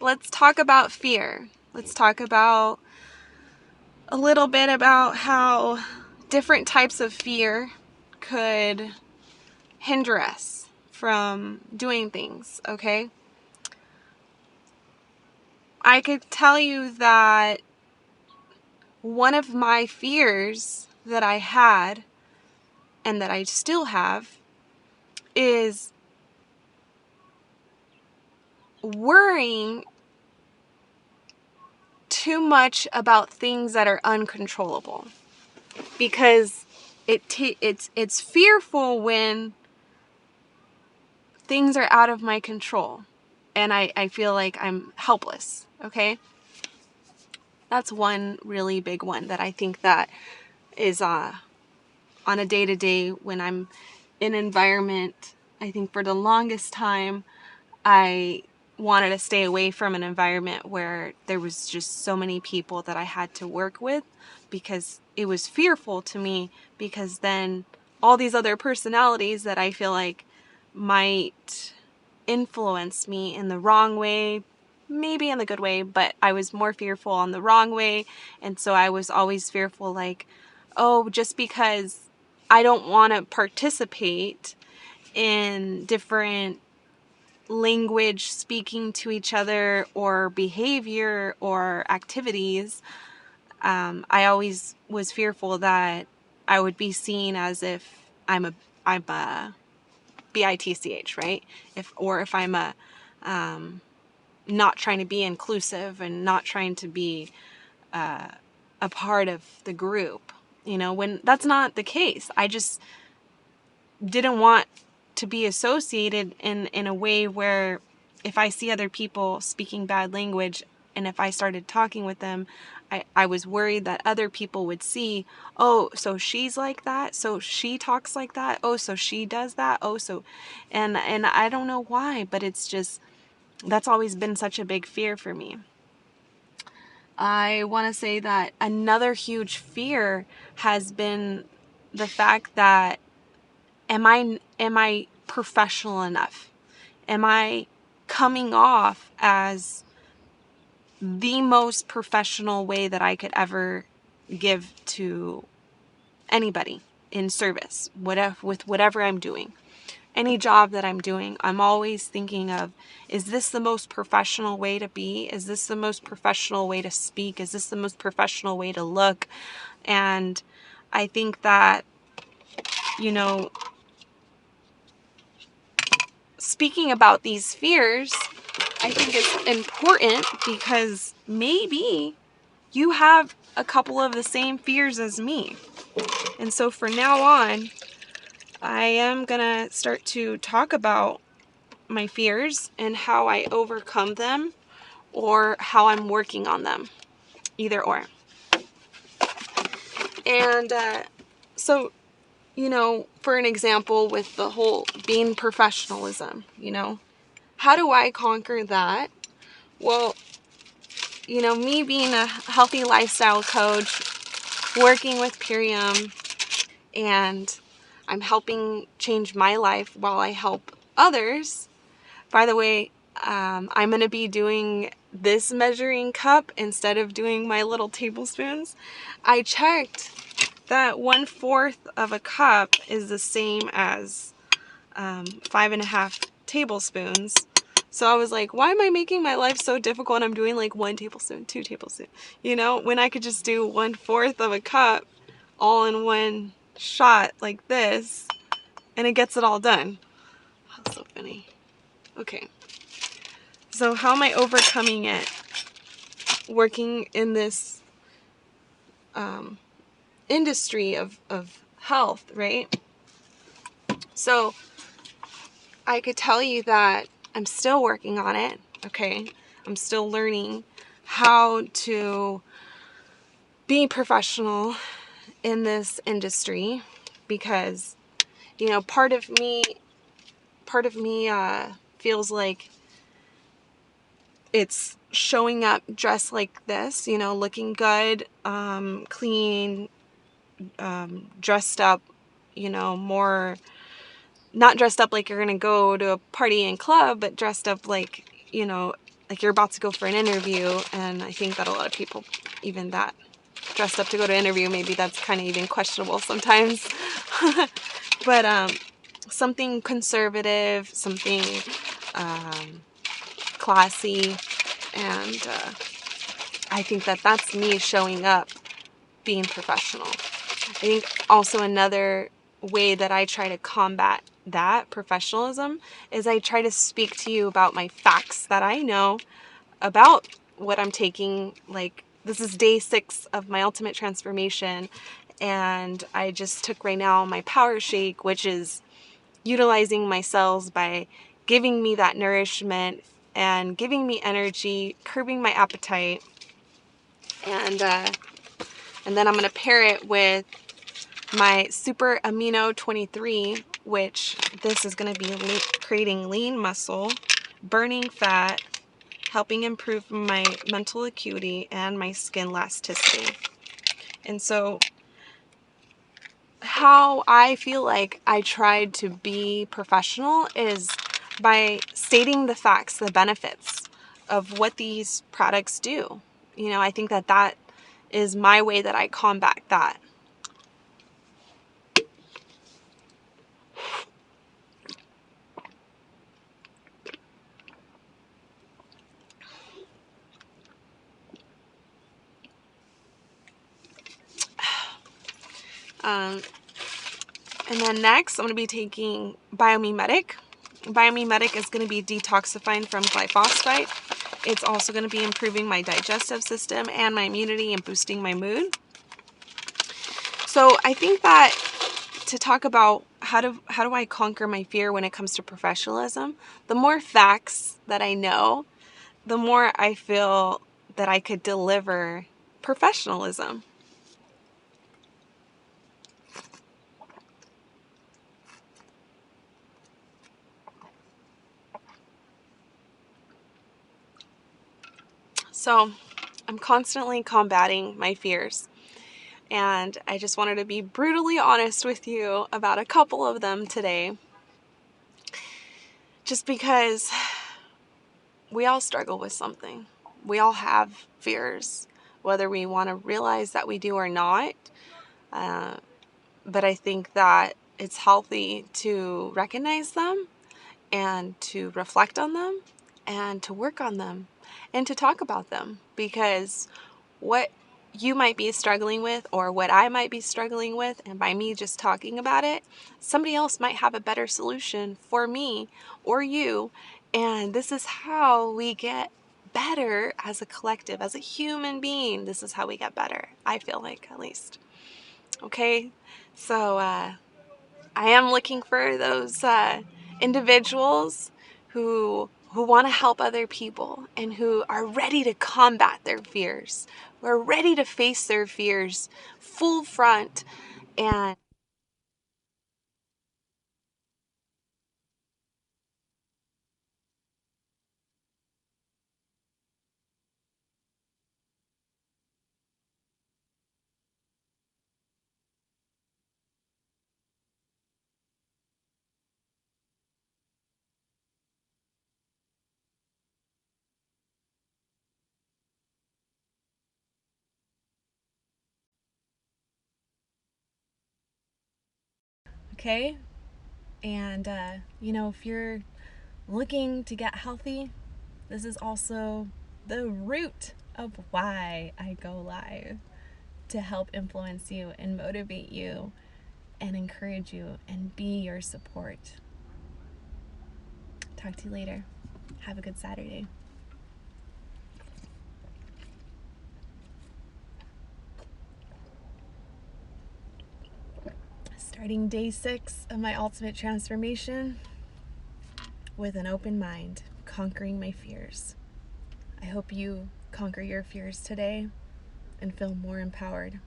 let's talk about fear. Let's talk about a little bit about how different types of fear could hinder us from doing things, okay? I could tell you that one of my fears that I had and that I still have is worrying too much about things that are uncontrollable, because it's fearful when things are out of my control and I feel like I'm helpless, okay? That's one really big one that I think that is on a day-to-day when I'm in an environment. I think for the longest time I wanted to stay away from an environment where there was just so many people that I had to work with, because it was fearful to me, because then all these other personalities that I feel like might influence me in the wrong way, maybe in the good way, but I was more fearful on the wrong way. And so I was always fearful, like, oh, just because I don't want to participate in different language speaking to each other or behavior or activities, I always was fearful that I would be seen as if I'm a bitch, right? If I'm a not trying to be inclusive and not trying to be a part of the group, when that's not the case. I just didn't want to be associated in a way where if I see other people speaking bad language and if I started talking with them, I was worried that other people would see, oh, so she's like that, so she talks like that, oh, so she does that, oh, so, and I don't know why, but it's just, that's always been such a big fear for me. I want to say that another huge fear has been the fact that am I professional enough? Am I coming off as the most professional way that I could ever give to anybody in service, with whatever I'm doing? Any job that I'm doing, I'm always thinking of, is this the most professional way to be? Is this the most professional way to speak? Is this the most professional way to look? And I think that, speaking about these fears, I think it's important because maybe you have a couple of the same fears as me. And so from now on, I am gonna start to talk about my fears and how I overcome them or how I'm working on them, either or. And so, for an example with the whole being professionalism, how do I conquer that? Well, me being a healthy lifestyle coach, working with Purium, and I'm helping change my life while I help others. By the way, I'm going to be doing this measuring cup instead of doing my little tablespoons. I checked that 1/4 of a cup is the same as 5.5 tablespoons. So I was like, why am I making my life so difficult? I'm doing like 1 tablespoon, 2 tablespoons, when I could just do 1/4 of a cup all in one shot like this, and it gets it all done. That's so funny. Okay. So how am I overcoming it? Working in this industry of health, right? So I could tell you that I'm still working on it, okay? I'm still learning how to be professional in this industry because, part of me feels like it's showing up dressed like this, looking good, clean, dressed up, more, not dressed up like you're going to go to a party and club, but dressed up like, like you're about to go for an interview, and I think that a lot of people, even that dressed up to go to an interview, maybe that's kind of even questionable sometimes. But something conservative, something classy, and I think that that's me showing up, being professional. I think also another way that I try to combat that professionalism is I try to speak to you about my facts that I know about what I'm taking. Like, this is day 6 of my ultimate transformation, and I just took right now my power shake, which is utilizing my cells by giving me that nourishment and giving me energy, curbing my appetite, and then I'm going to pair it with my super amino 23, which this is going to be creating lean muscle, burning fat, helping improve my mental acuity and my skin elasticity. And so how I feel like I tried to be professional is by stating the facts, the benefits of what these products do. You know, I think that that is my way that I combat that. And then next, I'm going to be taking Biomimetic. Biomimetic is going to be detoxifying from glyphosate. It's also going to be improving my digestive system and my immunity and boosting my mood. So I think that to talk about how do I conquer my fear when it comes to professionalism, the more facts that I know, the more I feel that I could deliver professionalism. So I'm constantly combating my fears. And I just wanted to be brutally honest with you about a couple of them today. Just because we all struggle with something. We all have fears, whether we want to realize that we do or not. But I think that it's healthy to recognize them and to reflect on them and to work on them and to talk about them, because what you might be struggling with or what I might be struggling with, and by me just talking about it, somebody else might have a better solution for me or you. And this is how we get better as a collective, as a human being. This is how we get better, I feel like, at least. Okay, so I am looking for those individuals who want to help other people and who are ready to combat their fears, who are ready to face their fears full front. And okay, and if you're looking to get healthy, this is also the root of why I go live, to help influence you and motivate you and encourage you and be your support. Talk to you later. Have a good Saturday. Starting day 6 of my ultimate transformation with an open mind, conquering my fears. I hope you conquer your fears today and feel more empowered.